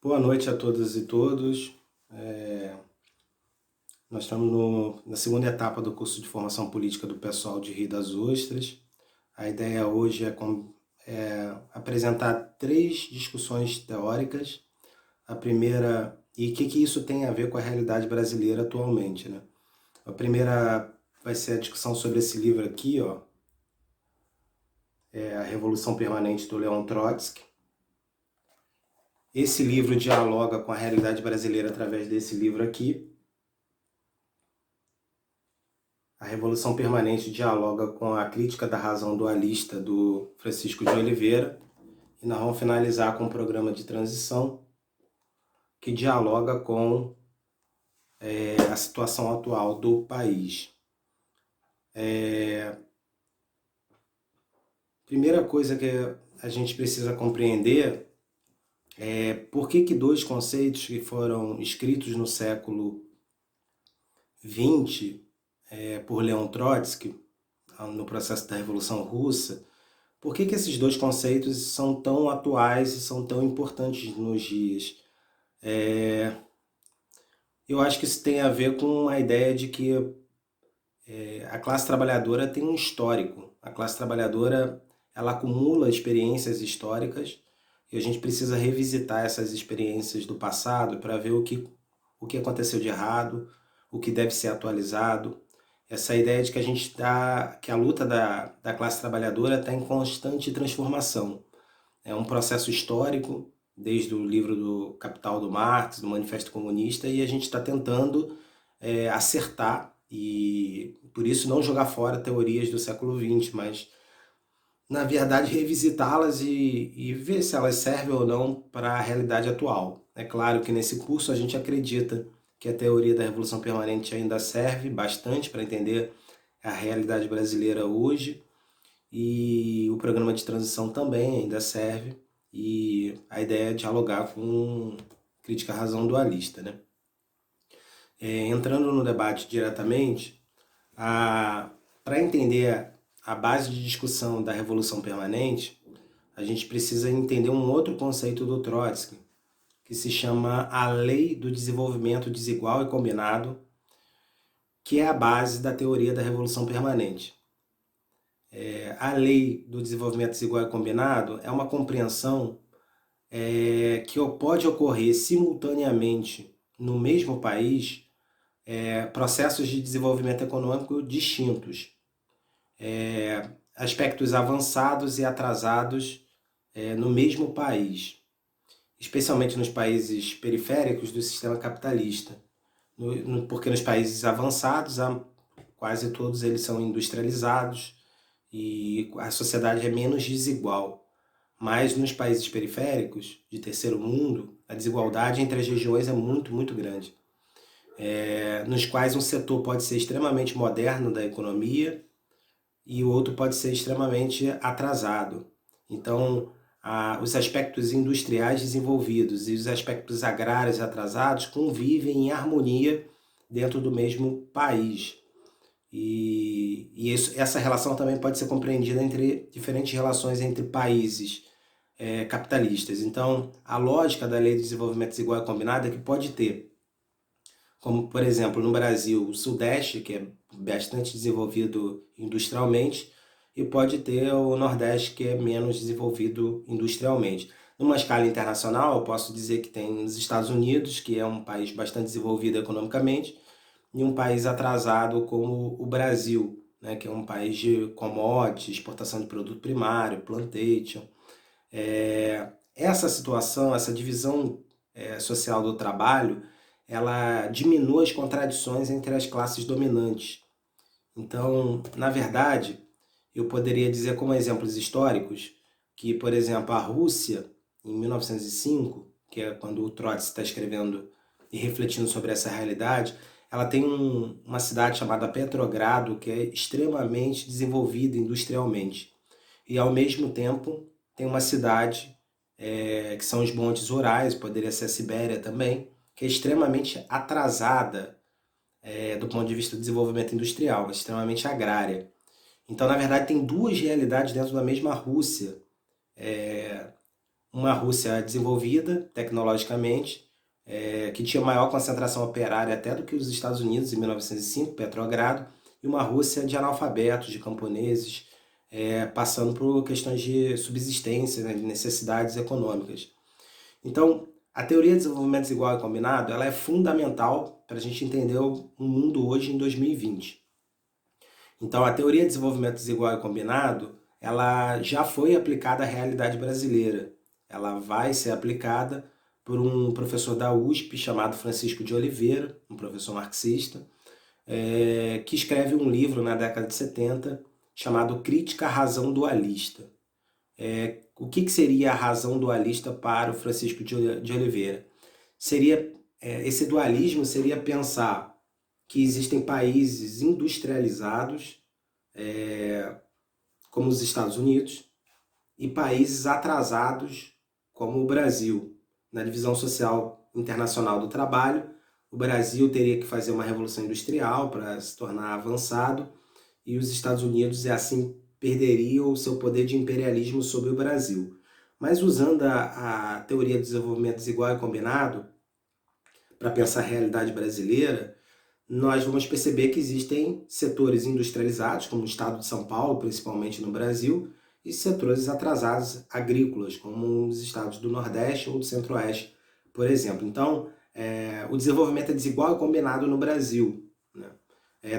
Boa noite a todas e todos. Nós estamos na segunda etapa do curso de formação política do pessoal de Rio das Ostras. A ideia hoje é apresentar três discussões teóricas. A primeira, e o que isso tem a ver com a realidade brasileira atualmente, né? A primeira vai ser a discussão sobre esse livro aqui, ó, A Revolução Permanente do Leon Trotsky. Esse livro dialoga com a realidade brasileira através desse livro aqui. A Revolução Permanente dialoga com a crítica da razão dualista do Francisco de Oliveira. E nós vamos finalizar com um programa de transição que dialoga com a situação atual do país. Primeira coisa que a gente precisa compreender é por que dois conceitos que foram escritos no século XX por Leon Trotsky, no processo da Revolução Russa, por que esses dois conceitos são tão atuais e são tão importantes nos dias? Eu acho que isso tem a ver com a ideia de que a classe trabalhadora tem um histórico. A classe trabalhadora, ela acumula experiências históricas e a gente precisa revisitar essas experiências do passado para ver o que aconteceu de errado, o que deve ser atualizado. Essa ideia de que que a luta da classe trabalhadora está em constante transformação. É um processo histórico, desde o livro do Capital do Marx, do Manifesto Comunista, e a gente está tentando acertar e, por isso, não jogar fora teorias do século XX, mas, na verdade, revisitá-las e ver se elas servem ou não para a realidade atual. É claro que nesse curso a gente acredita que a teoria da Revolução Permanente ainda serve bastante para entender a realidade brasileira hoje, e o programa de transição também ainda serve, e a ideia é dialogar com crítica à razão dualista, né? Entrando no debate diretamente, para entender a base de discussão da Revolução Permanente, a gente precisa entender um outro conceito do Trotsky, que se chama a Lei do Desenvolvimento Desigual e Combinado, que é a base da teoria da Revolução Permanente. A Lei do Desenvolvimento Desigual e Combinado é uma compreensão que pode ocorrer simultaneamente no mesmo país processos de desenvolvimento econômico distintos, aspectos avançados e atrasados no mesmo país, especialmente nos países periféricos do sistema capitalista, porque nos países avançados, quase todos eles são industrializados e a sociedade é menos desigual. Mas nos países periféricos, de terceiro mundo, a desigualdade entre as regiões é muito, muito grande. Nos quais um setor pode ser extremamente moderno da economia e o outro pode ser extremamente atrasado. Então, os aspectos industriais desenvolvidos e os aspectos agrários atrasados convivem em harmonia dentro do mesmo país. Essa relação também pode ser compreendida entre diferentes relações entre países capitalistas. Então, a lógica da Lei de Desenvolvimento Desigual e Combinado é que pode ter, como por exemplo no Brasil, o Sudeste, que é bastante desenvolvido industrialmente, e pode ter o Nordeste, que é menos desenvolvido industrialmente. Numa escala internacional, eu posso dizer que tem os Estados Unidos, que é um país bastante desenvolvido economicamente, e um país atrasado como o Brasil, né, que é um país de commodities, exportação de produto primário, plantation. Essa situação, essa divisão social do trabalho, ela diminui as contradições entre as classes dominantes. Então, na verdade, eu poderia dizer como exemplos históricos que, por exemplo, a Rússia, em 1905, que é quando o Trotsky está escrevendo e refletindo sobre essa realidade, ela tem uma cidade chamada Petrogrado, que é extremamente desenvolvida industrialmente. E, ao mesmo tempo, tem uma cidade, que são os Montes Urais, poderia ser a Sibéria também, que é extremamente atrasada do ponto de vista do desenvolvimento industrial, mas extremamente agrária. Então, na verdade, tem duas realidades dentro da mesma Rússia, uma Rússia desenvolvida tecnologicamente, que tinha maior concentração operária até do que os Estados Unidos em 1905, Petrogrado, e uma Rússia de analfabetos, de camponeses, passando por questões de subsistência, né, de necessidades econômicas. Então, a teoria de desenvolvimento desigual e combinado, ela é fundamental para a gente entender o mundo hoje em 2020. Então, a teoria de desenvolvimento desigual e combinado, ela já foi aplicada à realidade brasileira. Ela vai ser aplicada por um professor da USP chamado Francisco de Oliveira, um professor marxista, que escreve um livro na década de 70 chamado Crítica à Razão Dualista. O que seria a razão dualista para o Francisco de Oliveira? Esse dualismo seria pensar que existem países industrializados, como os Estados Unidos, e países atrasados, como o Brasil. Na divisão social internacional do trabalho, o Brasil teria que fazer uma revolução industrial para se tornar avançado, e os Estados Unidos, assim, perderiam o seu poder de imperialismo sobre o Brasil. Mas usando a teoria do desenvolvimento desigual e combinado, para pensar a realidade brasileira, nós vamos perceber que existem setores industrializados, como o estado de São Paulo, principalmente no Brasil, e setores atrasados agrícolas, como os estados do Nordeste ou do Centro-Oeste, por exemplo. Então, o desenvolvimento é desigual e combinado no Brasil, né?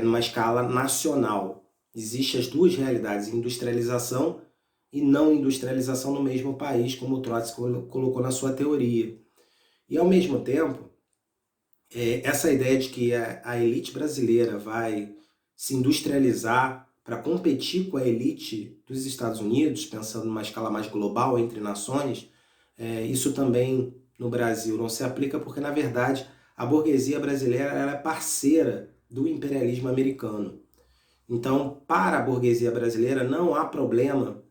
Numa escala nacional. Existem as duas realidades, industrialização e não industrialização no mesmo país, como o Trotsky colocou na sua teoria. E, ao mesmo tempo, essa ideia de que a elite brasileira vai se industrializar para competir com a elite dos Estados Unidos, pensando numa escala mais global entre nações, isso também no Brasil não se aplica porque, na verdade, a burguesia brasileira ela é parceira do imperialismo americano. Então, para a burguesia brasileira, não há problema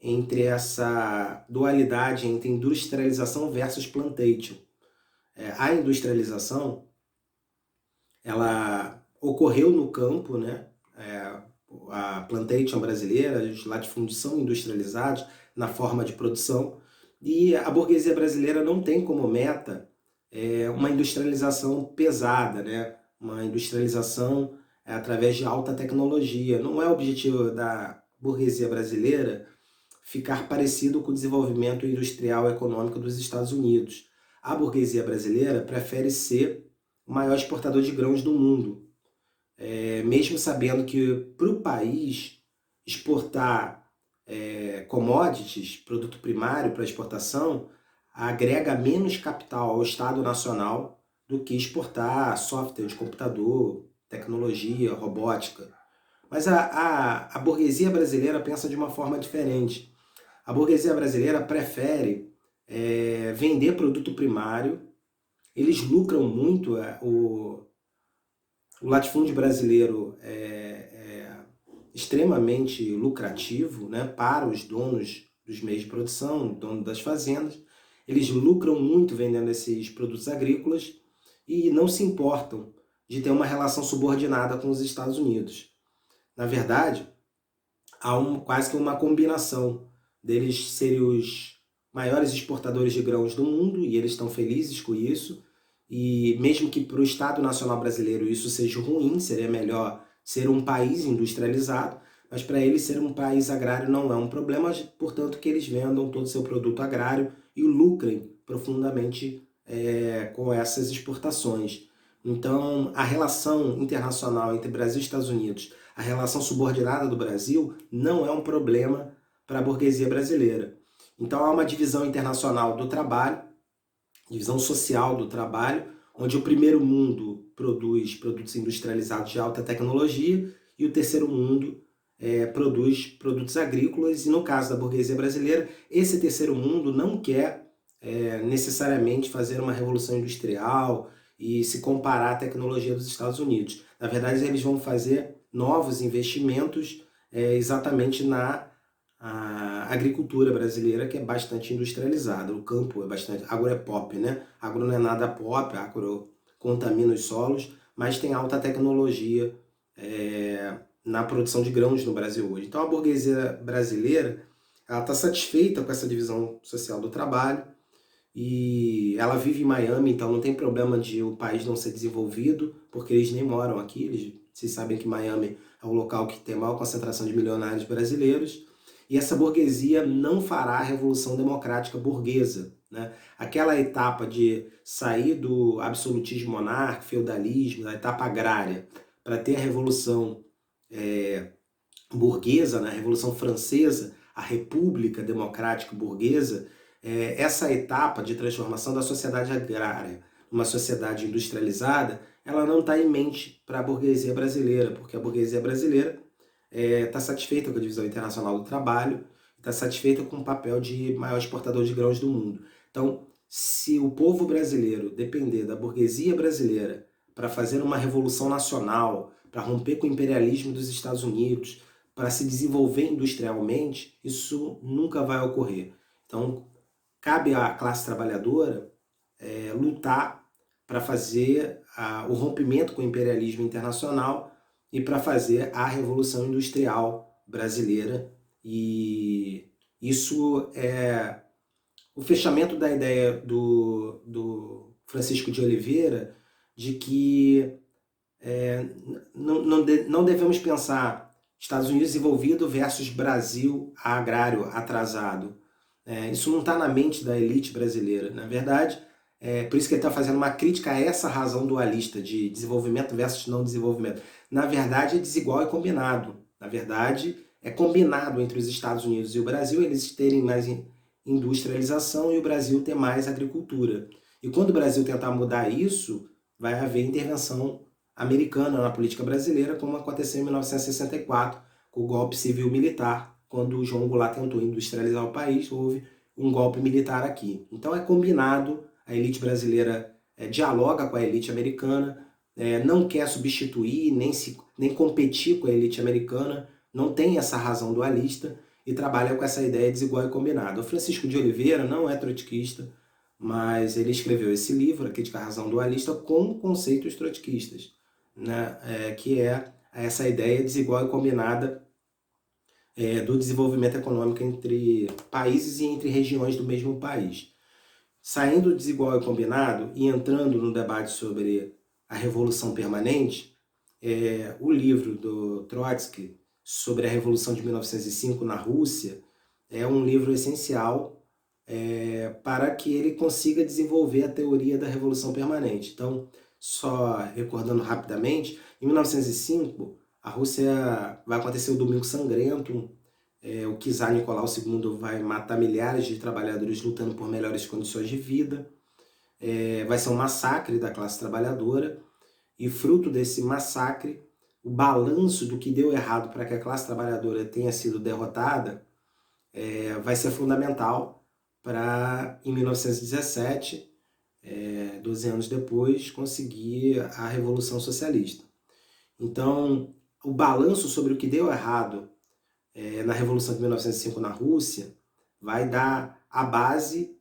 entre essa dualidade entre industrialização versus plantation. A industrialização, ela ocorreu no campo, né? A plantation brasileira, os latifúndios são industrializados na forma de produção, e a burguesia brasileira não tem como meta uma industrialização pesada, né? Uma industrialização através de alta tecnologia. Não é o objetivo da burguesia brasileira ficar parecido com o desenvolvimento industrial e econômico dos Estados Unidos. A burguesia brasileira prefere ser o maior exportador de grãos do mundo, mesmo sabendo que para o país exportar commodities, produto primário para exportação, agrega menos capital ao Estado Nacional do que exportar software de computador, tecnologia, robótica. Mas a burguesia brasileira pensa de uma forma diferente. A burguesia brasileira prefere vender produto primário, eles lucram muito, o latifúndio brasileiro é extremamente lucrativo, né, para os donos dos meios de produção, donos das fazendas. Eles lucram muito vendendo esses produtos agrícolas e não se importam de ter uma relação subordinada com os Estados Unidos. Na verdade, há quase que uma combinação deles serem os maiores exportadores de grãos do mundo, e eles estão felizes com isso, e mesmo que para o Estado Nacional Brasileiro isso seja ruim, seria melhor ser um país industrializado, mas para eles ser um país agrário não é um problema, portanto que eles vendam todo o seu produto agrário e lucrem profundamente com essas exportações. Então, a relação internacional entre Brasil e Estados Unidos, a relação subordinada do Brasil, não é um problema para a burguesia brasileira. Então, há uma divisão internacional do trabalho, divisão social do trabalho, onde o primeiro mundo produz produtos industrializados de alta tecnologia e o terceiro mundo produz produtos agrícolas. E no caso da burguesia brasileira, esse terceiro mundo não quer necessariamente fazer uma revolução industrial e se comparar à tecnologia dos Estados Unidos. Na verdade, eles vão fazer novos investimentos exatamente na agricultura brasileira, que é bastante industrializada. O campo é bastante... Agro é pop, né? Agro não é nada pop, agro contamina os solos, mas tem alta tecnologia na produção de grãos no Brasil hoje. Então a burguesia brasileira, ela está satisfeita com essa divisão social do trabalho e ela vive em Miami, então não tem problema de o país não ser desenvolvido, porque eles nem moram aqui. Vocês sabem que Miami é o local que tem a maior concentração de milionários brasileiros. E essa burguesia não fará a revolução democrática burguesa, né? Aquela etapa de sair do absolutismo monárquico, feudalismo, da etapa agrária, para ter a revolução burguesa, né? A Revolução Francesa, a República Democrática Burguesa, essa etapa de transformação da sociedade agrária numa sociedade industrializada, ela não está em mente para a burguesia brasileira, porque a burguesia brasileira está satisfeita com a divisão internacional do trabalho, está satisfeita com o papel de maior exportador de grãos do mundo. Então, se o povo brasileiro depender da burguesia brasileira para fazer uma revolução nacional, para romper com o imperialismo dos Estados Unidos, para se desenvolver industrialmente, isso nunca vai ocorrer. Então, cabe à classe trabalhadora lutar para fazer o rompimento com o imperialismo internacional e para fazer a Revolução Industrial brasileira. E isso é o fechamento da ideia do Francisco de Oliveira de que não devemos pensar Estados Unidos desenvolvido versus Brasil agrário atrasado. Isso não está na mente da elite brasileira. Na verdade, por isso que ele está fazendo uma crítica a essa razão dualista de desenvolvimento versus não desenvolvimento. Na verdade, é desigual e combinado. Na verdade, é combinado entre os Estados Unidos e o Brasil eles terem mais industrialização e o Brasil ter mais agricultura. E quando o Brasil tentar mudar isso, vai haver intervenção americana na política brasileira, como aconteceu em 1964, com o golpe civil-militar, quando o João Goulart tentou industrializar o país, houve um golpe militar aqui. Então é combinado, a elite brasileira dialoga com a elite americana, não quer substituir, nem competir com a elite americana, não tem essa razão dualista e trabalha com essa ideia desigual e combinada. O Francisco de Oliveira não é trotskista, mas ele escreveu esse livro, A Crítica à Razão Dualista, com conceitos trotskistas, né? Que é essa ideia desigual e combinada do desenvolvimento econômico entre países e entre regiões do mesmo país. Saindo do desigual e combinado e entrando no debate sobre a Revolução Permanente, o livro do Trotsky sobre a Revolução de 1905 na Rússia é um livro essencial para que ele consiga desenvolver a teoria da Revolução Permanente. Então, só recordando rapidamente, em 1905, a Rússia vai acontecer o Domingo Sangrento, o czar Nicolau II vai matar milhares de trabalhadores lutando por melhores condições de vida, vai ser um massacre da classe trabalhadora, e fruto desse massacre, o balanço do que deu errado para que a classe trabalhadora tenha sido derrotada vai ser fundamental para, em 1917, 12 anos depois, conseguir a Revolução Socialista. Então, o balanço sobre o que deu errado na Revolução de 1905 na Rússia vai dar a base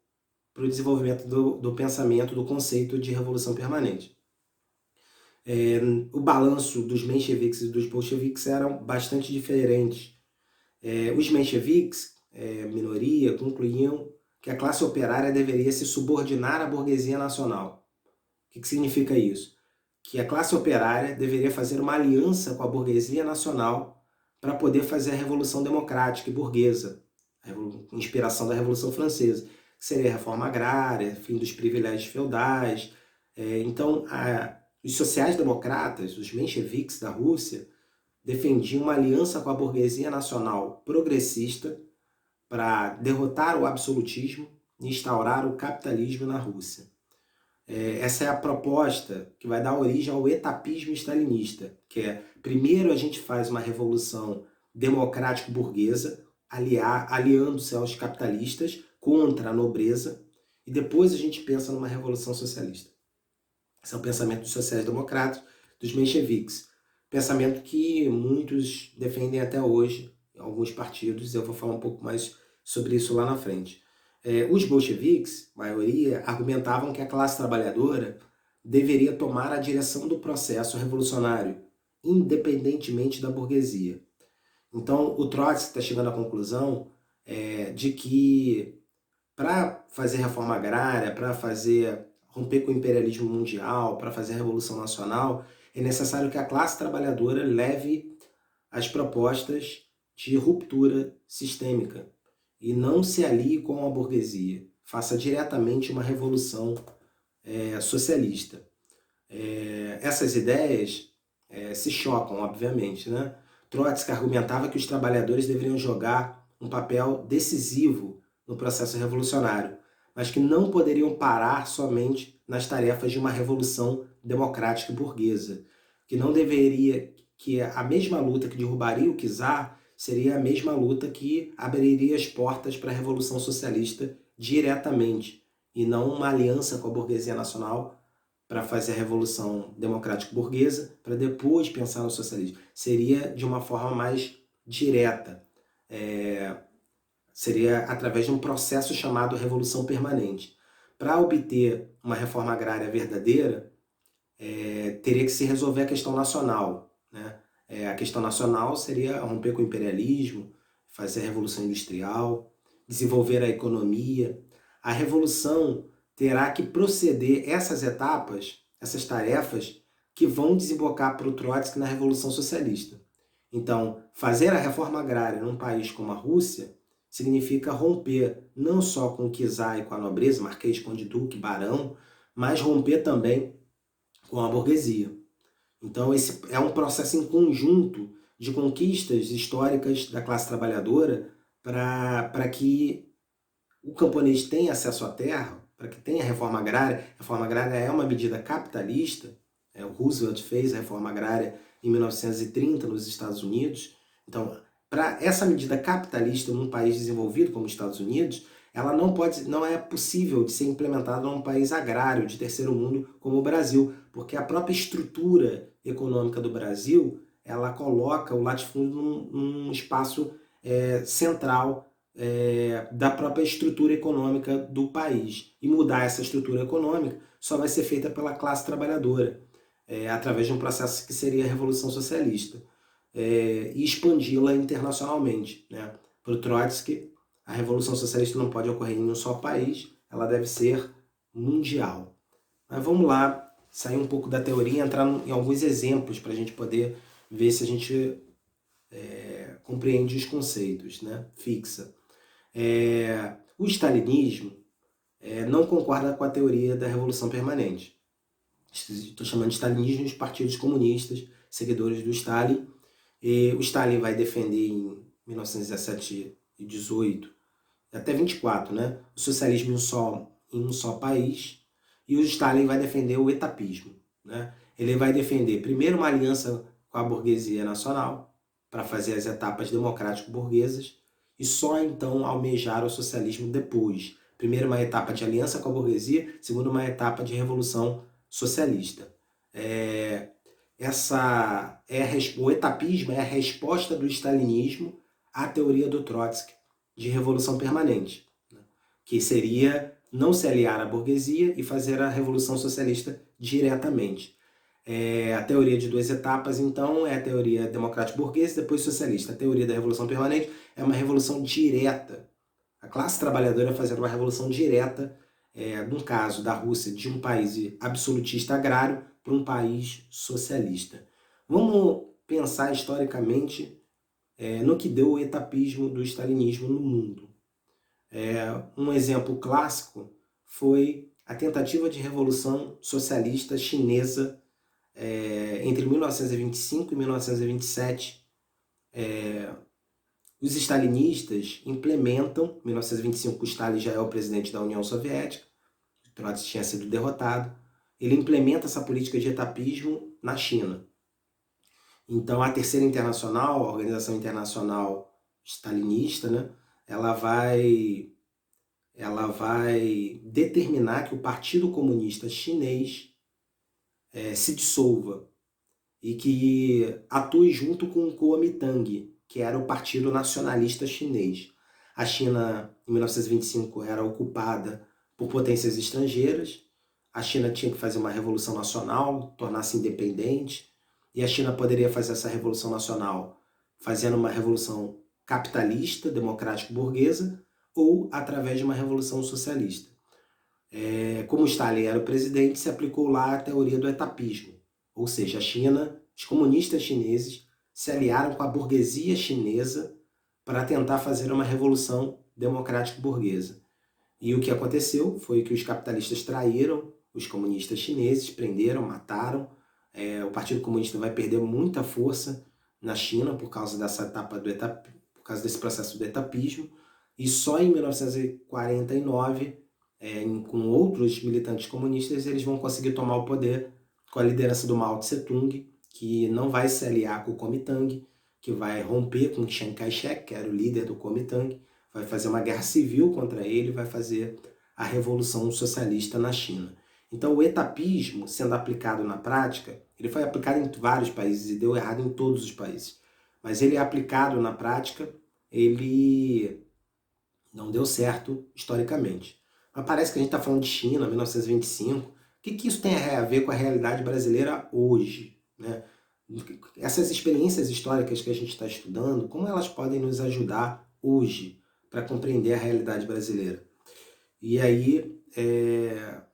para o desenvolvimento do pensamento, do conceito de revolução permanente. O balanço dos mencheviques e dos bolcheviques eram bastante diferentes. Os mencheviques, minoria, concluíam que a classe operária deveria se subordinar à burguesia nacional. O que significa isso? Que a classe operária deveria fazer uma aliança com a burguesia nacional para poder fazer a Revolução Democrática e Burguesa, a inspiração da Revolução Francesa, que seria a reforma agrária, fim dos privilégios feudais. Então, os sociais-democratas, os mencheviques da Rússia, defendiam uma aliança com a burguesia nacional progressista para derrotar o absolutismo e instaurar o capitalismo na Rússia. Essa é a proposta que vai dar origem ao etapismo stalinista, que é, primeiro a gente faz uma revolução democrático-burguesa, aliando-se aos capitalistas contra a nobreza, e depois a gente pensa numa revolução socialista. Esse é o pensamento dos sociais-democratas, dos mencheviques. Pensamento que muitos defendem até hoje, em alguns partidos, eu vou falar um pouco mais sobre isso lá na frente. Os bolcheviques, a maioria, argumentavam que a classe trabalhadora deveria tomar a direção do processo revolucionário, independentemente da burguesia. Então, o Trotsky está chegando à conclusão de que para fazer reforma agrária, para romper com o imperialismo mundial, para fazer a Revolução Nacional, é necessário que a classe trabalhadora leve as propostas de ruptura sistêmica e não se alie com a burguesia, faça diretamente uma revolução socialista. Essas ideias se chocam, obviamente, né? Trotsky argumentava que os trabalhadores deveriam jogar um papel decisivo no processo revolucionário, mas que não poderiam parar somente nas tarefas de uma revolução democrática e burguesa, que a mesma luta que derrubaria o czar seria a mesma luta que abriria as portas para a revolução socialista diretamente, e não uma aliança com a burguesia nacional para fazer a revolução democrática burguesa, para depois pensar no socialismo. Seria de uma forma mais direta. Seria através de um processo chamado Revolução Permanente. Para obter uma reforma agrária verdadeira, teria que se resolver a questão nacional, né? A questão nacional seria romper com o imperialismo, fazer a Revolução Industrial, desenvolver a economia. A revolução terá que proceder essas etapas, essas tarefas, que vão desembocar para o Trotsky na Revolução Socialista. Então, fazer a reforma agrária num país como a Rússia significa romper não só com o czar e com a nobreza, marquês, conde, duque, barão, mas romper também com a burguesia. Então, esse é um processo em conjunto de conquistas históricas da classe trabalhadora para que o camponês tenha acesso à terra, para que tenha reforma agrária. A reforma agrária é uma medida capitalista. O Roosevelt fez a reforma agrária em 1930 nos Estados Unidos. Então, para essa medida capitalista num país desenvolvido como os Estados Unidos, ela não é possível de ser implementada num país agrário de terceiro mundo como o Brasil, porque a própria estrutura econômica do Brasil, ela coloca o latifúndio num espaço central da própria estrutura econômica do país. E mudar essa estrutura econômica só vai ser feita pela classe trabalhadora, através de um processo que seria a Revolução Socialista, e expandi-la internacionalmente, né? Para o Trotsky, a Revolução Socialista não pode ocorrer em um só país, ela deve ser mundial. Mas vamos lá, sair um pouco da teoria e entrar em alguns exemplos para a gente poder ver se a gente compreende os conceitos, né? Fixa. O stalinismo não concorda com a teoria da Revolução Permanente. Estou chamando de stalinismo os partidos comunistas, seguidores do Stalin. E o Stalin vai defender em 1917 e 18, até 24, né? O socialismo em um só país. E o Stalin vai defender o etapismo, né? Ele vai defender primeiro uma aliança com a burguesia nacional, para fazer as etapas democrático-burguesas, e só então almejar o socialismo depois. Primeiro uma etapa de aliança com a burguesia, segundo uma etapa de revolução socialista. O etapismo é a resposta do stalinismo à teoria do Trotsky de revolução permanente, né? Que seria não se aliar à burguesia e fazer a revolução socialista diretamente. A teoria de duas etapas, então, é a teoria democrático-burguesa e depois socialista. A teoria da revolução permanente é uma revolução direta. A classe trabalhadora fazendo uma revolução direta, no caso da Rússia, de um país absolutista agrário para um país socialista. Vamos pensar historicamente no que deu o etapismo do stalinismo no mundo. Um exemplo clássico foi a tentativa de revolução socialista chinesa entre 1925 e 1927. Os stalinistas implementam, em 1925 o Stalin já é o presidente da União Soviética, o Trotsky tinha sido derrotado, ele implementa essa política de etapismo na China. Então a Terceira Internacional, a Organização Internacional Stalinista, né, ela vai determinar que o Partido Comunista Chinês se dissolva e que atue junto com o Kuomintang, que era o Partido Nacionalista Chinês. A China, em 1925, era ocupada por potências estrangeiras. A China tinha que fazer uma revolução nacional, tornar-se independente, e a China poderia fazer essa revolução nacional fazendo uma revolução capitalista, democrático-burguesa, ou através de uma revolução socialista. Como Stalin era o presidente, se aplicou lá a teoria do etapismo, ou seja, a China, os comunistas chineses se aliaram com a burguesia chinesa para tentar fazer uma revolução democrático-burguesa. E o que aconteceu foi que os capitalistas traíram os comunistas chineses, prenderam, mataram. O Partido Comunista vai perder muita força na China por causa por causa desse processo do etapismo. E só em 1949, com outros militantes comunistas, eles vão conseguir tomar o poder com a liderança do Mao Tse-tung, que não vai se aliar com o Kuomintang, que vai romper com Chiang Kai-shek, que era o líder do Kuomintang, vai fazer uma guerra civil contra ele, vai fazer a revolução socialista na China. Então o etapismo, sendo aplicado na prática, ele foi aplicado em vários países e deu errado em todos os países. Mas ele é aplicado na prática, ele não deu certo historicamente. Mas parece que a gente está falando de China, 1925. O que isso tem a ver com a realidade brasileira hoje, né? Essas experiências históricas que a gente está estudando, como elas podem nos ajudar hoje para compreender a realidade brasileira? E aí,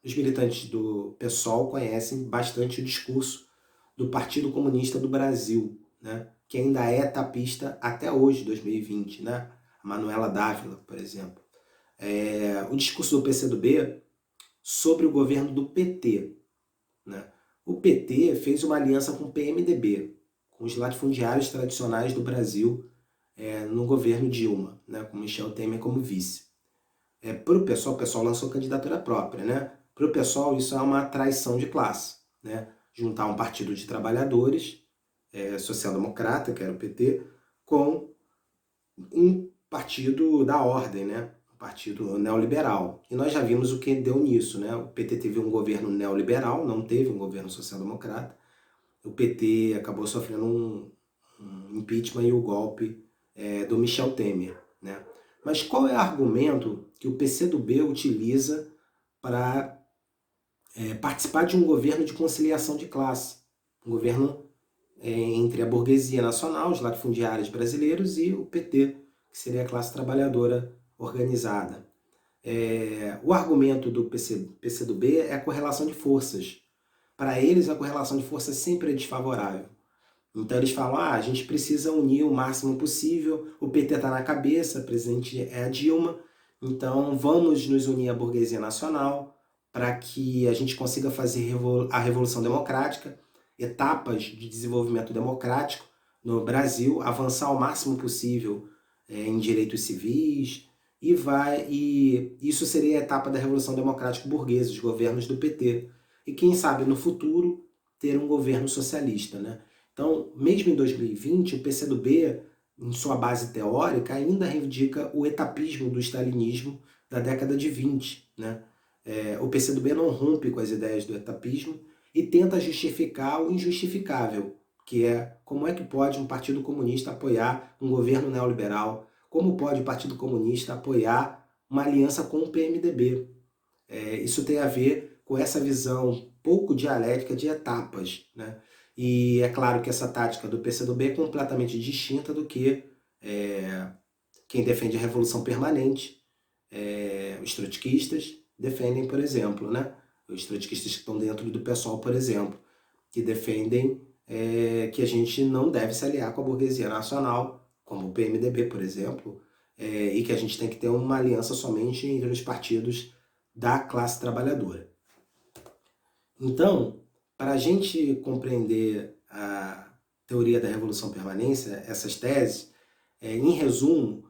os militantes do PSOL conhecem bastante o discurso do Partido Comunista do Brasil, né? Que ainda é tapista até hoje, 2020, né? A Manuela Dávila, por exemplo. O discurso do PCdoB sobre o governo do PT, né? O PT fez uma aliança com o PMDB, com os latifundiários tradicionais do Brasil, no governo Dilma, né? Com Michel Temer como vice. Para o PSOL lançou candidatura própria, né? Para o PSOL isso é uma traição de classe, né? Juntar um partido de trabalhadores, social-democrata, que era o PT, com um partido da ordem, né? Um partido neoliberal. E nós já vimos o que deu nisso, né? O PT teve um governo neoliberal, não teve um governo social-democrata. O PT acabou sofrendo um impeachment e o golpe do Michel Temer, né? Mas qual é o argumento que o PCdoB utiliza para participar de um governo de conciliação de classe? Um governo entre a burguesia nacional, os latifundiários brasileiros, e o PT, que seria a classe trabalhadora organizada. O argumento do PCdoB é a correlação de forças. Para eles, a correlação de forças sempre é desfavorável. Então eles falam, a gente precisa unir o máximo possível, o PT está na cabeça, a presidente é a Dilma, então vamos nos unir à burguesia nacional para que a gente consiga fazer a Revolução Democrática, etapas de desenvolvimento democrático no Brasil, avançar o máximo possível em direitos civis, e isso seria a etapa da Revolução Democrática Burguesa, os governos do PT. E quem sabe no futuro ter um governo socialista, né? Então, mesmo em 2020, o PCdoB, em sua base teórica, ainda reivindica o etapismo do stalinismo da década de 20. Né? O PCdoB não rompe com as ideias do etapismo e tenta justificar o injustificável, que é como é que pode um partido comunista apoiar um governo neoliberal, como pode o Partido Comunista apoiar uma aliança com o PMDB. Isso tem a ver com essa visão pouco dialética de etapas, né? E é claro que essa tática do PCdoB é completamente distinta do que quem defende a revolução permanente, os trotskistas defendem, por exemplo, né? Os trotskistas que estão dentro do PSOL, por exemplo, que defendem que a gente não deve se aliar com a burguesia nacional, como o PMDB, por exemplo, e que a gente tem que ter uma aliança somente entre os partidos da classe trabalhadora. Então, para a gente compreender a teoria da revolução permanência, essas teses, em resumo,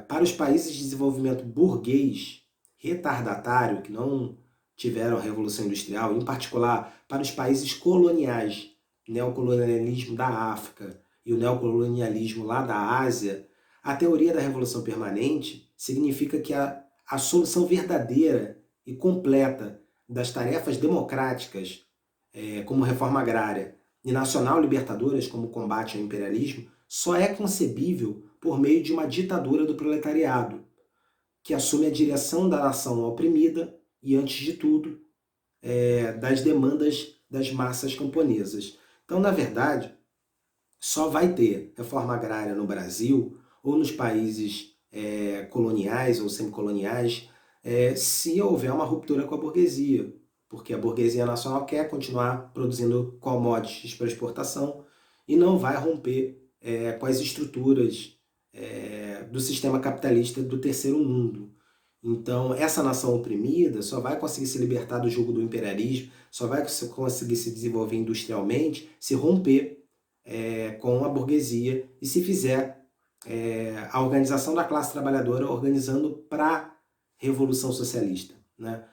para os países de desenvolvimento burguês retardatário, que não tiveram a revolução industrial, em particular para os países coloniais, neocolonialismo da África e o neocolonialismo lá da Ásia, a teoria da revolução permanente significa que a solução verdadeira e completa das tarefas democráticas, como reforma agrária, e nacional-libertadoras, como combate ao imperialismo, só é concebível por meio de uma ditadura do proletariado, que assume a direção da nação oprimida e, antes de tudo, das demandas das massas camponesas. Então, na verdade, só vai ter reforma agrária no Brasil ou nos países coloniais ou semicoloniais, se houver uma ruptura com a burguesia, porque a burguesia nacional quer continuar produzindo commodities para exportação e não vai romper com as estruturas do sistema capitalista do terceiro mundo. Então, essa nação oprimida só vai conseguir se libertar do jugo do imperialismo, só vai conseguir se desenvolver industrialmente se romper com a burguesia e se fizer a organização da classe trabalhadora organizando para a Revolução Socialista, né?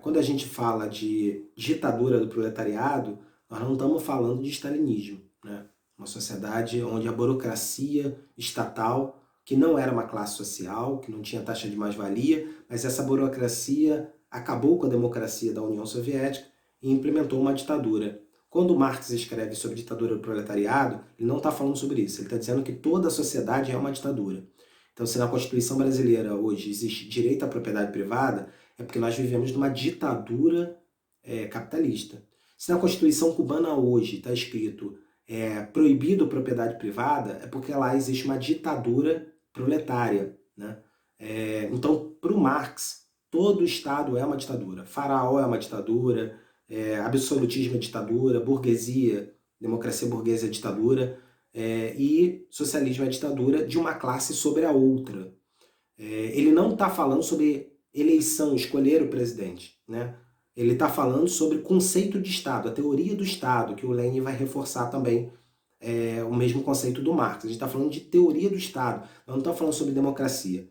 Quando a gente fala de ditadura do proletariado, nós não estamos falando de stalinismo, né? Uma sociedade onde a burocracia estatal, que não era uma classe social, que não tinha taxa de mais-valia, mas essa burocracia acabou com a democracia da União Soviética e implementou uma ditadura. Quando Marx escreve sobre ditadura do proletariado, ele não está falando sobre isso, ele está dizendo que toda a sociedade é uma ditadura. Então, se na Constituição brasileira hoje existe direito à propriedade privada, é porque nós vivemos numa ditadura capitalista. Se na Constituição cubana hoje está escrito proibido propriedade privada, é porque lá existe uma ditadura proletária, né? Então, para o Marx, todo Estado é uma ditadura. Faraó é uma ditadura, absolutismo é ditadura, burguesia, democracia burguesa é ditadura, e socialismo é ditadura de uma classe sobre a outra. Ele não está falando sobre eleição, escolher o presidente, né? Ele está falando sobre conceito de Estado, a teoria do Estado, que o Lenin vai reforçar também o mesmo conceito do Marx. A gente está falando de teoria do Estado, nós não estamos falando sobre democracia.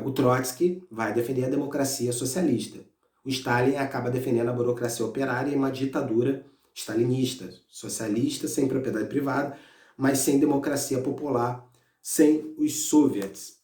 O Trotsky vai defender a democracia socialista. O Stalin acaba defendendo a burocracia operária e uma ditadura stalinista, socialista, sem propriedade privada, mas sem democracia popular, sem os soviets.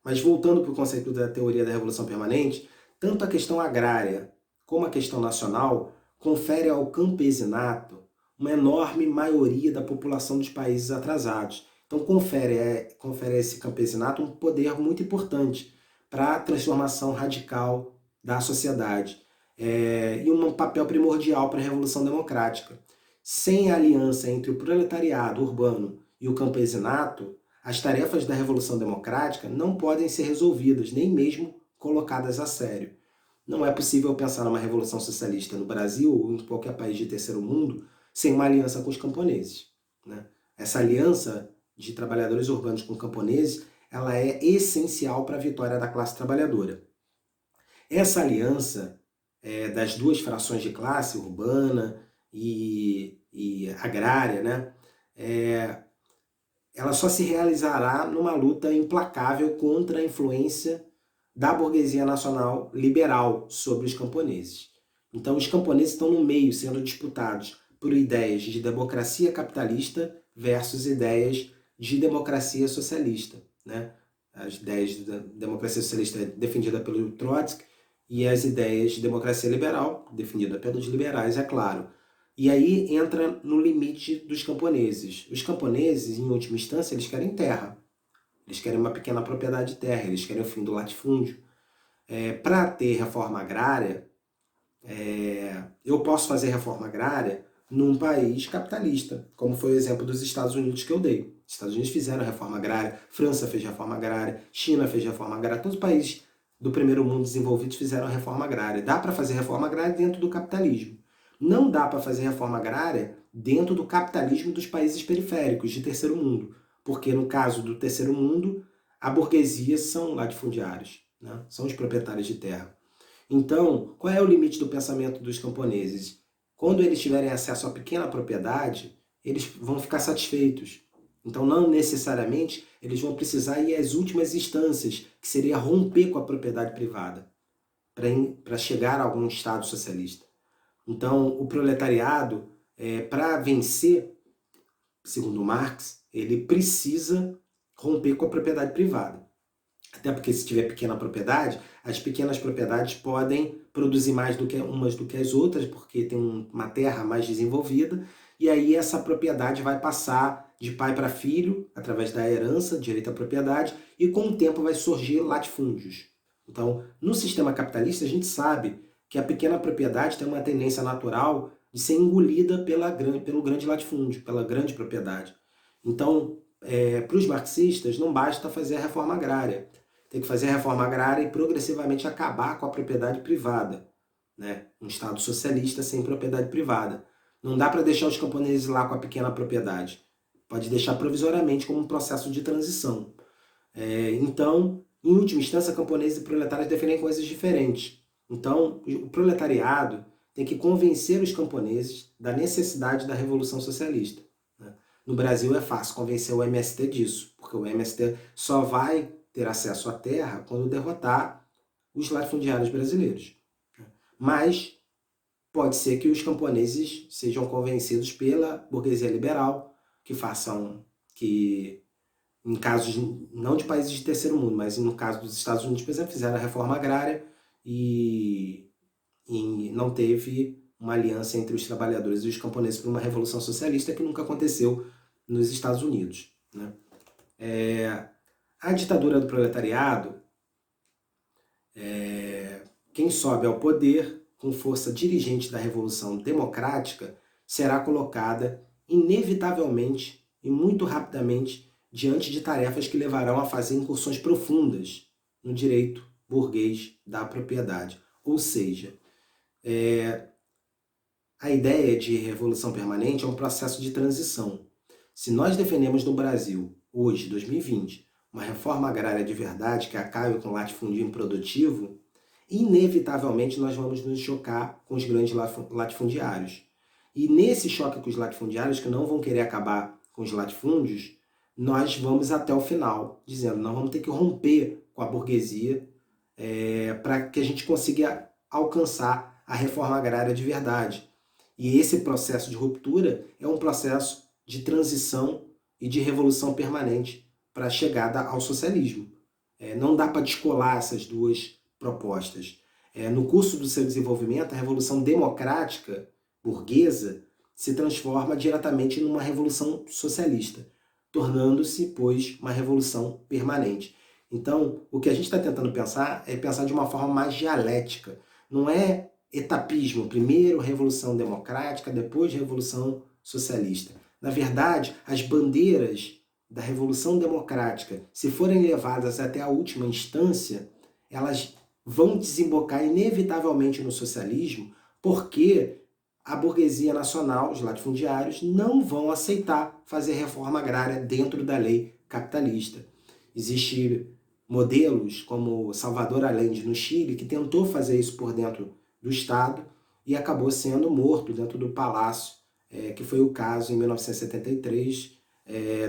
Mas voltando para o conceito da teoria da Revolução Permanente, tanto a questão agrária como a questão nacional confere ao campesinato uma enorme maioria da população dos países atrasados. Então confere a esse campesinato um poder muito importante para a transformação radical da sociedade e um papel primordial para a Revolução Democrática. Sem a aliança entre o proletariado urbano e o campesinato, as tarefas da Revolução Democrática não podem ser resolvidas, nem mesmo colocadas a sério. Não é possível pensar numa revolução socialista no Brasil ou em qualquer país de terceiro mundo sem uma aliança com os camponeses, né? Essa aliança de trabalhadores urbanos com camponeses, ela é essencial para a vitória da classe trabalhadora. Essa aliança das duas frações de classe, urbana e agrária, né? Ela só se realizará numa luta implacável contra a influência da burguesia nacional liberal sobre os camponeses. Então, os camponeses estão no meio, sendo disputados por ideias de democracia capitalista versus ideias de democracia socialista, né? As ideias da democracia socialista defendida pelo Trotsky e as ideias de democracia liberal, defendida pelos liberais, é claro. E aí entra no limite dos camponeses. Os camponeses, em última instância, eles querem terra. Eles querem uma pequena propriedade de terra, eles querem o fim do latifúndio. Para ter reforma agrária, eu posso fazer reforma agrária num país capitalista, como foi o exemplo dos Estados Unidos que eu dei. Os Estados Unidos fizeram reforma agrária, França fez reforma agrária, China fez reforma agrária, todos os países do primeiro mundo desenvolvidos fizeram reforma agrária. Dá para fazer reforma agrária dentro do capitalismo. Não dá para fazer reforma agrária dentro do capitalismo dos países periféricos, de terceiro mundo, porque no caso do terceiro mundo, a burguesia são latifundiários, né? São os proprietários de terra. Então, qual é o limite do pensamento dos camponeses? Quando eles tiverem acesso à pequena propriedade, eles vão ficar satisfeitos. Então, não necessariamente, eles vão precisar ir às últimas instâncias, que seria romper com a propriedade privada, para chegar a algum Estado socialista. Então, o proletariado, para vencer, segundo Marx, ele precisa romper com a propriedade privada. Até porque se tiver pequena propriedade, as pequenas propriedades podem produzir mais do que umas do que as outras, porque tem uma terra mais desenvolvida, e aí essa propriedade vai passar de pai para filho, através da herança, direito à propriedade, e com o tempo vai surgir latifúndios. Então, no sistema capitalista, a gente sabe que a pequena propriedade tem uma tendência natural de ser engolida pelo grande latifúndio, pela grande propriedade. Então, para os marxistas, não basta fazer a reforma agrária. Tem que fazer a reforma agrária e progressivamente acabar com a propriedade privada, né? Um Estado socialista sem propriedade privada. Não dá para deixar os camponeses lá com a pequena propriedade. Pode deixar provisoriamente como um processo de transição. Então, em última instância, camponeses e proletários defendem coisas diferentes. Então, o proletariado tem que convencer os camponeses da necessidade da revolução socialista, né? No Brasil é fácil convencer o MST disso, porque o MST só vai ter acesso à terra quando derrotar os latifundiários brasileiros. Mas pode ser que os camponeses sejam convencidos pela burguesia liberal, que em casos não de países de terceiro mundo, mas no caso dos Estados Unidos, por exemplo, fizeram a reforma agrária e não teve uma aliança entre os trabalhadores e os camponeses para uma revolução socialista que nunca aconteceu nos Estados Unidos, né? A ditadura do proletariado, quem sobe ao poder com força dirigente da Revolução Democrática será colocada inevitavelmente e muito rapidamente diante de tarefas que levarão a fazer incursões profundas no direito burguês da propriedade. Ou seja, a ideia de revolução permanente é um processo de transição. Se nós defendemos no Brasil, hoje, 2020, uma reforma agrária de verdade que acabe com o latifúndio improdutivo, inevitavelmente nós vamos nos chocar com os grandes latifundiários. E nesse choque com os latifundiários, que não vão querer acabar com os latifúndios, nós vamos até o final, dizendo, nós vamos ter que romper com a burguesia para que a gente consiga alcançar a reforma agrária de verdade. E esse processo de ruptura é um processo de transição e de revolução permanente para a chegada ao socialismo. Não dá para descolar essas duas propostas. No curso do seu desenvolvimento, a revolução democrática burguesa se transforma diretamente numa revolução socialista, tornando-se, pois, uma revolução permanente. Então, o que a gente está tentando pensar é pensar de uma forma mais dialética. Não é etapismo, primeiro revolução democrática, depois revolução socialista. Na verdade, as bandeiras da revolução democrática, se forem levadas até a última instância, elas vão desembocar inevitavelmente no socialismo, porque a burguesia nacional, os latifundiários, não vão aceitar fazer reforma agrária dentro da lei capitalista. Existem modelos como Salvador Allende no Chile, que tentou fazer isso por dentro do Estado e acabou sendo morto dentro do palácio, que foi o caso em 1973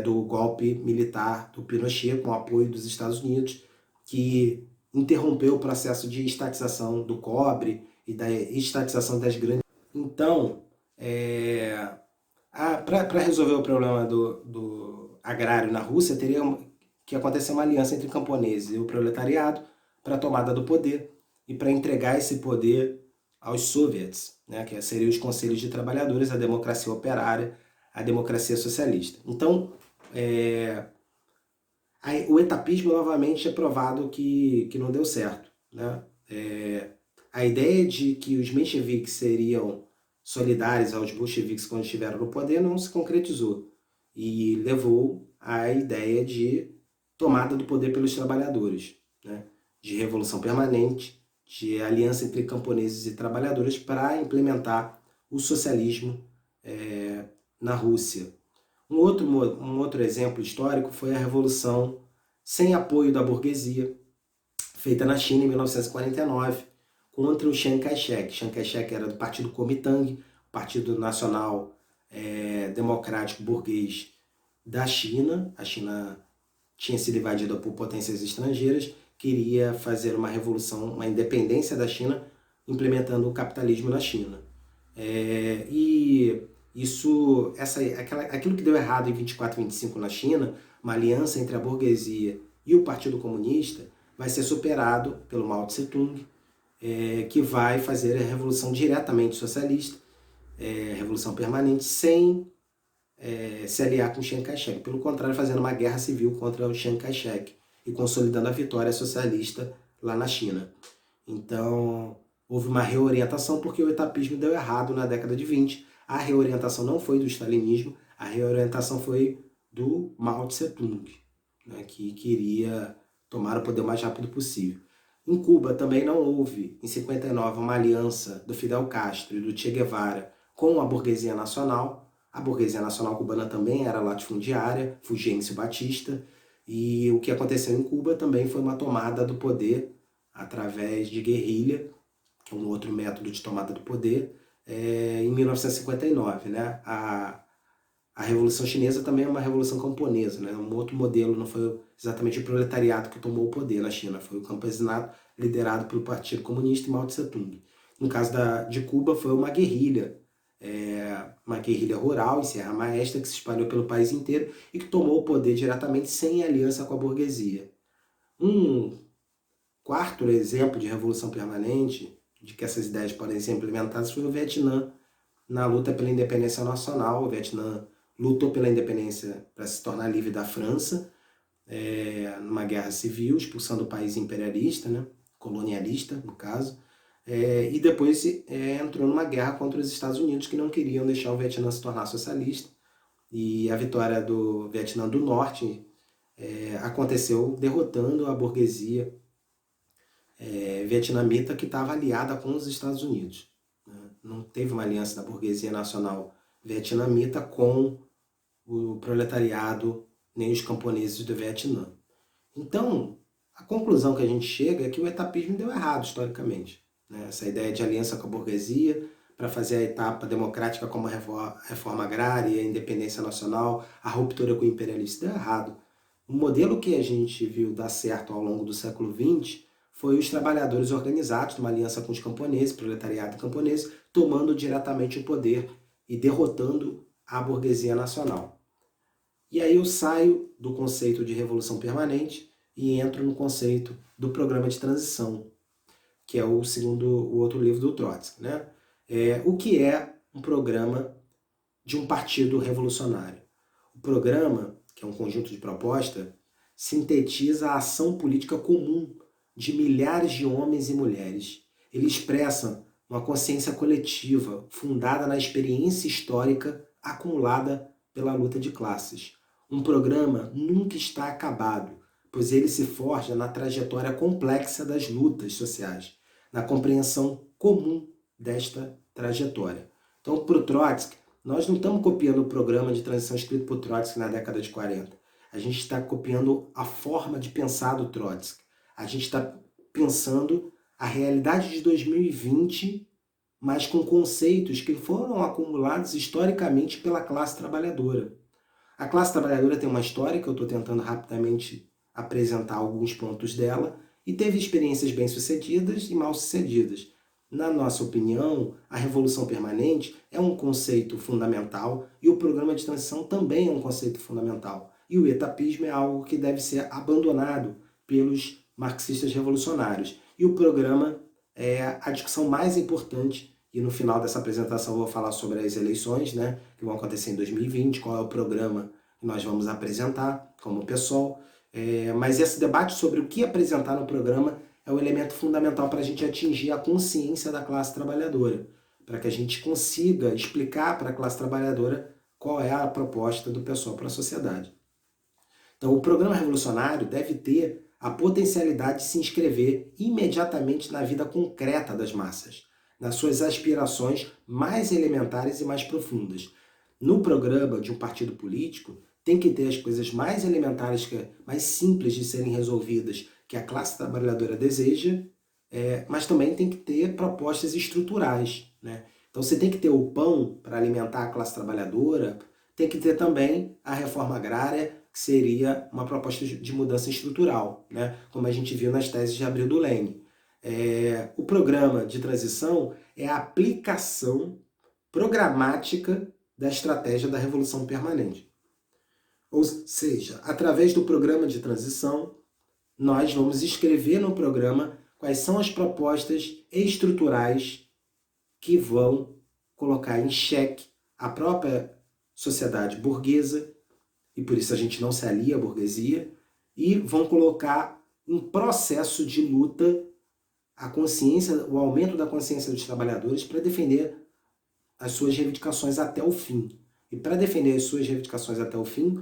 do golpe militar do Pinochet, com o apoio dos Estados Unidos, que interrompeu o processo de estatização do cobre e da estatização das grandes. Então, para resolver o problema do agrário na Rússia, teria que acontecer uma aliança entre camponeses e o proletariado para a tomada do poder e para entregar esse poder aos soviets, né, que seriam os conselhos de trabalhadores, a democracia operária, a democracia socialista. Então, o etapismo novamente é provado que não deu certo, né? A ideia de que os mencheviques seriam solidários aos bolcheviques quando estiveram no poder não se concretizou e levou à ideia de tomada do poder pelos trabalhadores, né? De revolução permanente, de aliança entre camponeses e trabalhadores para implementar o socialismo na Rússia. Um outro exemplo histórico foi a Revolução sem apoio da burguesia, feita na China em 1949, contra o Chiang Kai-shek. Chiang Kai-shek era do Partido Kuomintang, Partido Nacional Democrático Burguês da China. A China tinha sido invadida por potências estrangeiras, queria fazer uma revolução, uma independência da China, implementando o capitalismo na China. E aquilo que deu errado em 24 e 25 na China, uma aliança entre a burguesia e o Partido Comunista, vai ser superado pelo Mao Tse-tung, que vai fazer a revolução diretamente socialista, revolução permanente, sem se aliar com Chiang Kai-shek. Pelo contrário, fazendo uma guerra civil contra o Chiang Kai-shek e consolidando a vitória socialista lá na China. Então, houve uma reorientação porque o etapismo deu errado na década de 20. A reorientação não foi do stalinismo, a reorientação foi do Mao Tse-tung, né, que queria tomar o poder o mais rápido possível. Em Cuba também não houve, em 59, uma aliança do Fidel Castro e do Che Guevara com a burguesia nacional. A burguesia nacional cubana também era latifundiária, Fulgêncio Batista, e o que aconteceu em Cuba também foi uma tomada do poder através de guerrilha, que é um outro método de tomada do poder, em 1959. Né? A Revolução Chinesa também é uma revolução camponesa, né? Um outro modelo, não foi exatamente o proletariado que tomou o poder na China, foi o campesinato liderado pelo Partido Comunista e Mao Tse-tung. No caso de Cuba, foi uma guerrilha rural em Serra Maestra que se espalhou pelo país inteiro e que tomou o poder diretamente sem aliança com a burguesia. Um quarto exemplo de revolução permanente, de que essas ideias podem ser implementadas, foi o Vietnã, na luta pela independência nacional. O Vietnã lutou pela independência para se tornar livre da França, numa guerra civil, expulsando o país imperialista, né, colonialista, no caso, e depois entrou numa guerra contra os Estados Unidos, que não queriam deixar o Vietnã se tornar socialista, e a vitória do Vietnã do Norte aconteceu derrotando a burguesia vietnamita, que estava aliada com os Estados Unidos. Não teve uma aliança da burguesia nacional vietnamita com o proletariado nem os camponeses do Vietnã. Então, a conclusão que a gente chega é que o etapismo deu errado historicamente. Né? Essa ideia de aliança com a burguesia para fazer a etapa democrática como a reforma agrária, a independência nacional, a ruptura com o imperialismo, deu errado. O modelo que a gente viu dar certo ao longo do século XX foi os trabalhadores organizados, numa aliança com os camponeses, proletariado camponês, tomando diretamente o poder e derrotando a burguesia nacional. E aí eu saio do conceito de revolução permanente e entro no conceito do programa de transição, que é o outro livro do Trotsky. Né? O que é um programa de um partido revolucionário? O programa, que é um conjunto de propostas, sintetiza a ação política comum de milhares de homens e mulheres. Ele expressa uma consciência coletiva fundada na experiência histórica acumulada pela luta de classes. Um programa nunca está acabado, pois ele se forja na trajetória complexa das lutas sociais, na compreensão comum desta trajetória. Então, para o Trotsky, nós não estamos copiando o programa de transição escrito por Trotsky na década de 40. A gente está copiando a forma de pensar do Trotsky. A gente está pensando a realidade de 2020, mas com conceitos que foram acumulados historicamente pela classe trabalhadora. A classe trabalhadora tem uma história que eu estou tentando rapidamente apresentar alguns pontos dela, e teve experiências bem-sucedidas e mal-sucedidas. Na nossa opinião, a revolução permanente é um conceito fundamental e o programa de transição também é um conceito fundamental. E o etapismo é algo que deve ser abandonado pelos marxistas revolucionários. E o programa é a discussão mais importante, e no final dessa apresentação eu vou falar sobre as eleições, né, que vão acontecer em 2020, qual é o programa que nós vamos apresentar como PSOL. Mas esse debate sobre o que apresentar no programa é o elemento fundamental para a gente atingir a consciência da classe trabalhadora, para que a gente consiga explicar para a classe trabalhadora qual é a proposta do PSOL para a sociedade. Então, o programa revolucionário deve ter a potencialidade de se inscrever imediatamente na vida concreta das massas, nas suas aspirações mais elementares e mais profundas. No programa de um partido político, tem que ter as coisas mais elementares, mais simples de serem resolvidas, que a classe trabalhadora deseja, mas também tem que ter propostas estruturais. Né? Então você tem que ter o pão para alimentar a classe trabalhadora, tem que ter também a reforma agrária, que seria uma proposta de mudança estrutural, né? Como a gente viu nas teses de Abril do Leme. O programa de transição é a aplicação programática da estratégia da revolução permanente. Ou seja, através do programa de transição, nós vamos escrever no programa quais são as propostas estruturais que vão colocar em xeque a própria sociedade burguesa, e por isso a gente não se alia à burguesia, e vão colocar em processo de luta a consciência, o aumento da consciência dos trabalhadores para defender as suas reivindicações até o fim. E para defender as suas reivindicações até o fim,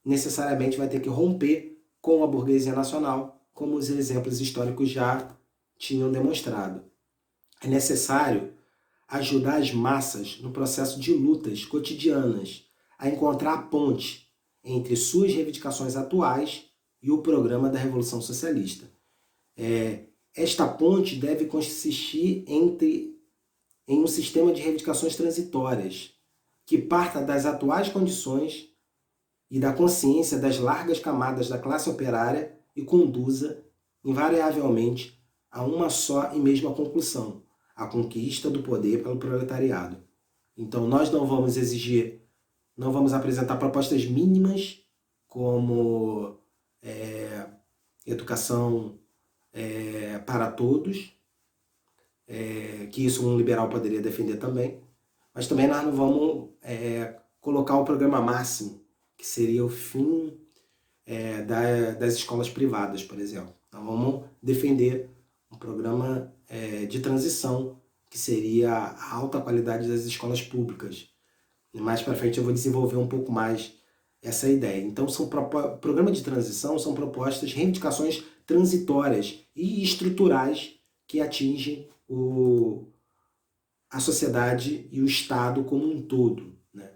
necessariamente vai ter que romper com a burguesia nacional, como os exemplos históricos já tinham demonstrado. É necessário ajudar as massas no processo de lutas cotidianas a encontrar a ponte entre suas reivindicações atuais e o programa da Revolução Socialista. Esta ponte deve consistir em um sistema de reivindicações transitórias, que parta das atuais condições e da consciência das largas camadas da classe operária e conduza, invariavelmente, a uma só e mesma conclusão: a conquista do poder pelo proletariado. Então, nós não vamos exigir, não vamos apresentar propostas mínimas como educação para todos, que isso um liberal poderia defender também, mas também nós não vamos colocar o programa máximo, que seria o fim das escolas privadas, por exemplo. Nós vamos defender um programa de transição, que seria a alta qualidade das escolas públicas. E mais para frente eu vou desenvolver um pouco mais essa ideia. Então, programas de transição são propostas, reivindicações transitórias e estruturais que atingem a sociedade e o Estado como um todo, né?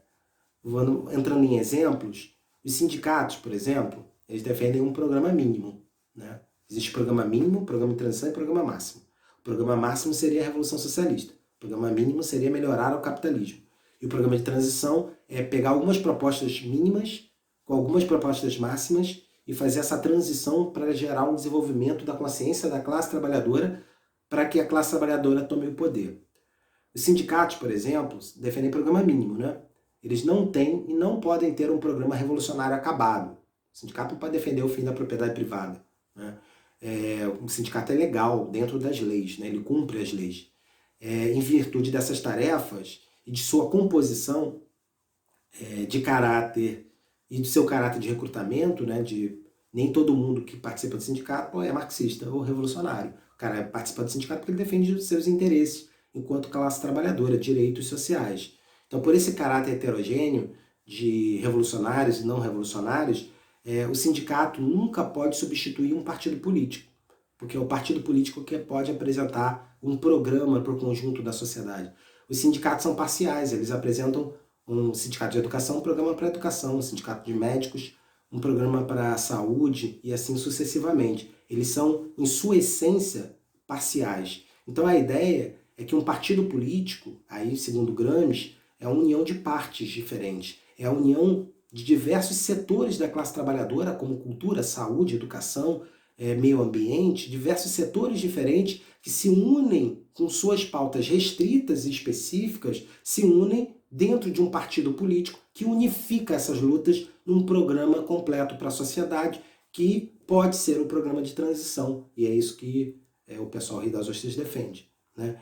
Entrando em exemplos, os sindicatos, por exemplo, eles defendem um programa mínimo, né? Existe programa mínimo, programa de transição e programa máximo. O programa máximo seria a Revolução Socialista. O programa mínimo seria melhorar o capitalismo. E o programa de transição é pegar algumas propostas mínimas com algumas propostas máximas e fazer essa transição para gerar um desenvolvimento da consciência da classe trabalhadora, para que a classe trabalhadora tome o poder. Os sindicatos, por exemplo, defendem programa mínimo, né? Eles não têm e não podem ter um programa revolucionário acabado. O sindicato não pode defender o fim da propriedade privada, né? O sindicato é legal dentro das leis, né? Ele cumpre as leis. Em virtude dessas tarefas e de sua composição de caráter e do seu caráter de recrutamento, né? Nem todo mundo que participa do sindicato é marxista ou revolucionário. O cara participa do sindicato porque ele defende os seus interesses enquanto classe trabalhadora, direitos sociais. Então, por esse caráter heterogêneo de revolucionários e não revolucionários, o sindicato nunca pode substituir um partido político, porque é o partido político que pode apresentar um programa para o conjunto da sociedade. Os sindicatos são parciais, eles apresentam um sindicato de educação, um programa para a educação, um sindicato de médicos, um programa para a saúde e assim sucessivamente. Eles são, em sua essência, parciais. Então a ideia é que um partido político, aí segundo Gramsci, é a união de partes diferentes, é a união de diversos setores da classe trabalhadora, como cultura, saúde, educação, meio ambiente, diversos setores diferentes que se unem com suas pautas restritas e específicas, se unem dentro de um partido político que unifica essas lutas num programa completo para a sociedade, que pode ser um programa de transição, e é isso que o pessoal Rio das Ostras defende, né?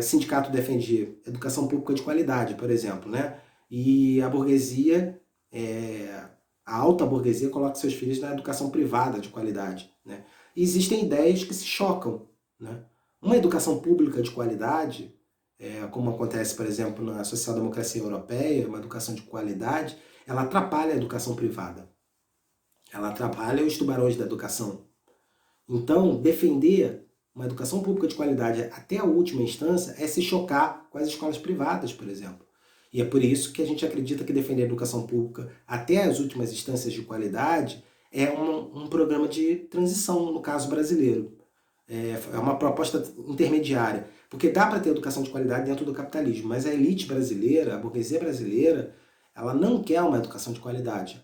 Sindicato defende educação pública de qualidade, por exemplo, né? E a burguesia, a alta burguesia, coloca seus filhos na educação privada de qualidade, né? E existem ideias que se chocam, né? Uma educação pública de qualidade, como acontece, por exemplo, na social-democracia europeia, uma educação de qualidade, ela atrapalha a educação privada. Ela atrapalha os tubarões da educação. Então, defender uma educação pública de qualidade até a última instância é se chocar com as escolas privadas, por exemplo. E é por isso que a gente acredita que defender a educação pública até as últimas instâncias de qualidade é um programa de transição, no caso brasileiro. É uma proposta intermediária, porque dá para ter educação de qualidade dentro do capitalismo, mas a elite brasileira, a burguesia brasileira, ela não quer uma educação de qualidade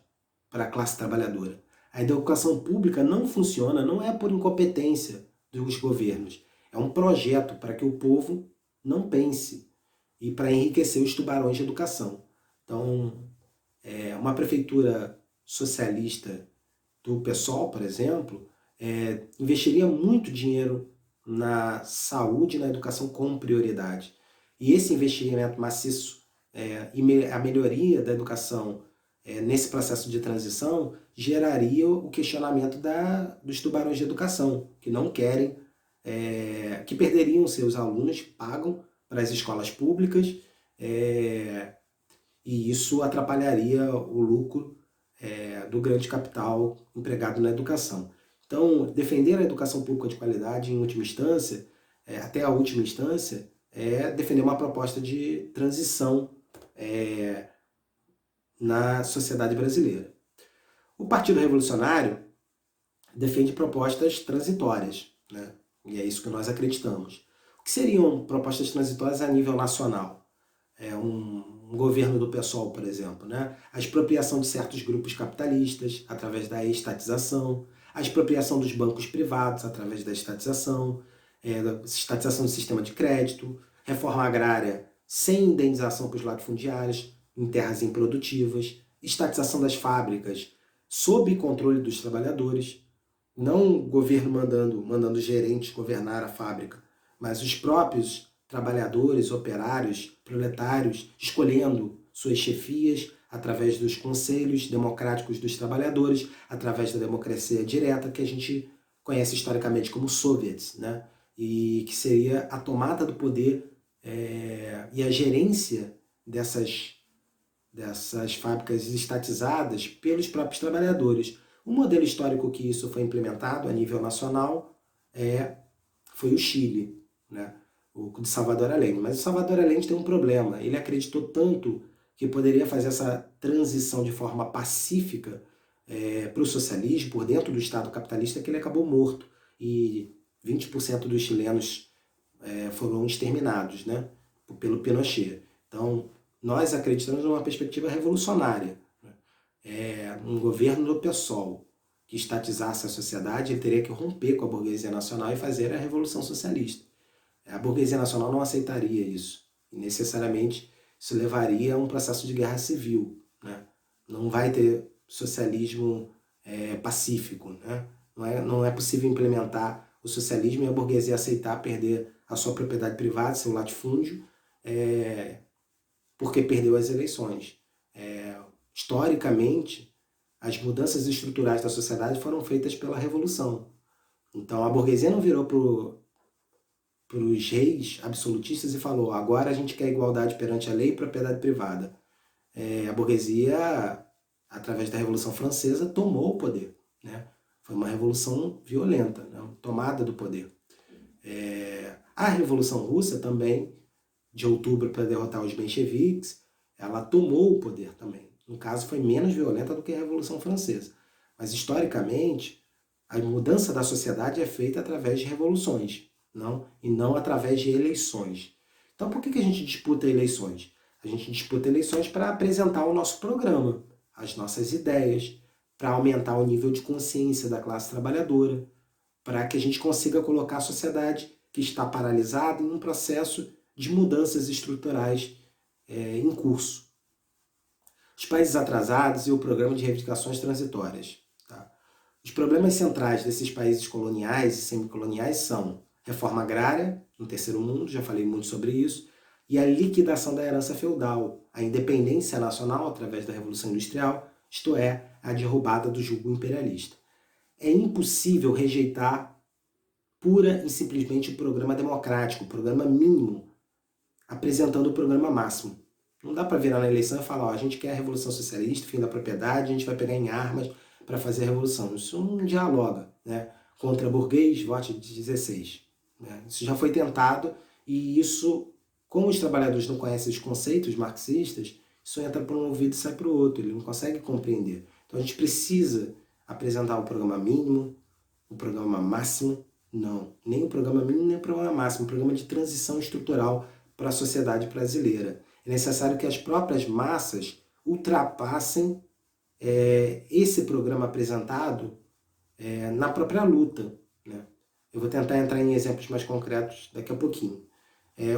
para a classe trabalhadora. A educação pública não funciona, não é por incompetência dos governos, é um projeto para que o povo não pense e para enriquecer os tubarões de educação. Então, uma prefeitura socialista do PSOL, por exemplo, investiria muito dinheiro na saúde e na educação como prioridade. E esse investimento maciço e a melhoria da educação nesse processo de transição geraria o questionamento dos tubarões de educação, que não querem, que perderiam seus alunos, que pagam para as escolas públicas, e isso atrapalharia o lucro do grande capital empregado na educação. Então, defender a educação pública de qualidade, em última instância, até a última instância, é defender uma proposta de transição na sociedade brasileira. O Partido Revolucionário defende propostas transitórias, né? E é isso que nós acreditamos. O que seriam propostas transitórias a nível nacional? Um governo do PSOL, por exemplo, né? A expropriação de certos grupos capitalistas através da estatização, a expropriação dos bancos privados através da estatização, da estatização do sistema de crédito, reforma agrária sem indenização para os latifundiários em terras improdutivas, estatização das fábricas sob controle dos trabalhadores, não o governo mandando gerentes governar a fábrica, mas os próprios trabalhadores, operários, proletários, escolhendo suas chefias através dos conselhos democráticos dos trabalhadores, através da democracia direta, que a gente conhece historicamente como soviets, né? E que seria a tomada do poder e a gerência dessas fábricas estatizadas pelos próprios trabalhadores. O modelo histórico que isso foi implementado a nível nacional foi o Chile, né? O de Salvador Allende. Mas o Salvador Allende tem um problema. Ele acreditou tanto que poderia fazer essa transição de forma pacífica para o socialismo, por dentro do Estado capitalista, que ele acabou morto. E 20% dos chilenos foram exterminados, né? Pelo Pinochet. Então, nós acreditamos numa perspectiva revolucionária. Um governo do PSOL que estatizasse a sociedade, ele teria que romper com a burguesia nacional e fazer a revolução socialista. A burguesia nacional não aceitaria isso. E necessariamente isso levaria a um processo de guerra civil, né? Não vai ter socialismo pacífico, né? Não é possível implementar o socialismo e a burguesia aceitar perder a sua propriedade privada, seu latifúndio, porque perdeu as eleições. Historicamente, as mudanças estruturais da sociedade foram feitas pela Revolução. Então a burguesia não virou para os reis absolutistas e falou: agora a gente quer igualdade perante a lei e propriedade privada. A burguesia, através da Revolução Francesa, tomou o poder, né? Foi uma revolução violenta, né? Tomada do poder. A Revolução Russa também, de outubro, para derrotar os mencheviques, ela tomou o poder também. No caso, foi menos violenta do que a Revolução Francesa. Mas, historicamente, a mudança da sociedade é feita através de revoluções, e não através de eleições. Então, por que a gente disputa eleições? A gente disputa eleições para apresentar o nosso programa, as nossas ideias, para aumentar o nível de consciência da classe trabalhadora, para que a gente consiga colocar a sociedade que está paralisada em um processo de mudanças estruturais em curso. Os países atrasados e o programa de reivindicações transitórias. Tá? Os problemas centrais desses países coloniais e semicoloniais são reforma agrária, no terceiro mundo, já falei muito sobre isso, e a liquidação da herança feudal, a independência nacional através da Revolução Industrial, isto é, a derrubada do jugo imperialista. É impossível rejeitar pura e simplesmente o programa democrático, o programa mínimo, apresentando o programa máximo. Não dá para virar na eleição e falar: a gente quer a revolução socialista, fim da propriedade, a gente vai pegar em armas para fazer a revolução. Isso não dialoga, né? Contra burguês, vote de 16. Né? Isso já foi tentado e isso, como os trabalhadores não conhecem os conceitos marxistas, isso entra por um ouvido e sai para o outro, ele não consegue compreender. Então a gente precisa apresentar o programa mínimo, o programa máximo, não, nem o programa mínimo nem o programa máximo, o programa de transição estrutural para a sociedade brasileira. É necessário que as próprias massas ultrapassem esse programa apresentado na própria luta. Né? Eu vou tentar entrar em exemplos mais concretos daqui a pouquinho.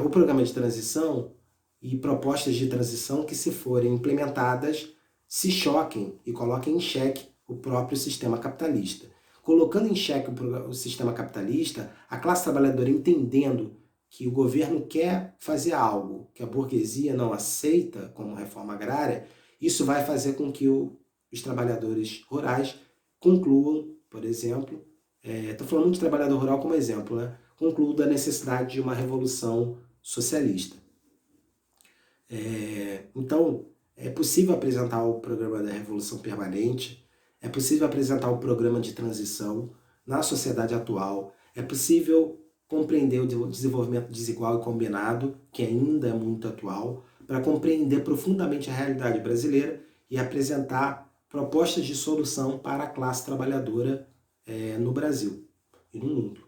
O programa de transição e propostas de transição que, se forem implementadas, se choquem e coloquem em xeque o próprio sistema capitalista. Colocando em xeque o sistema capitalista, a classe trabalhadora, entendendo que o governo quer fazer algo que a burguesia não aceita, como reforma agrária, isso vai fazer com que os trabalhadores rurais concluam, por exemplo, estou falando de trabalhador rural como exemplo, né? Concluam da necessidade de uma revolução socialista. Então, É possível apresentar o programa da Revolução Permanente, é possível apresentar o programa de transição na sociedade atual, é possível compreender o desenvolvimento desigual e combinado, que ainda é muito atual, para compreender profundamente a realidade brasileira e apresentar propostas de solução para a classe trabalhadora no Brasil e no mundo.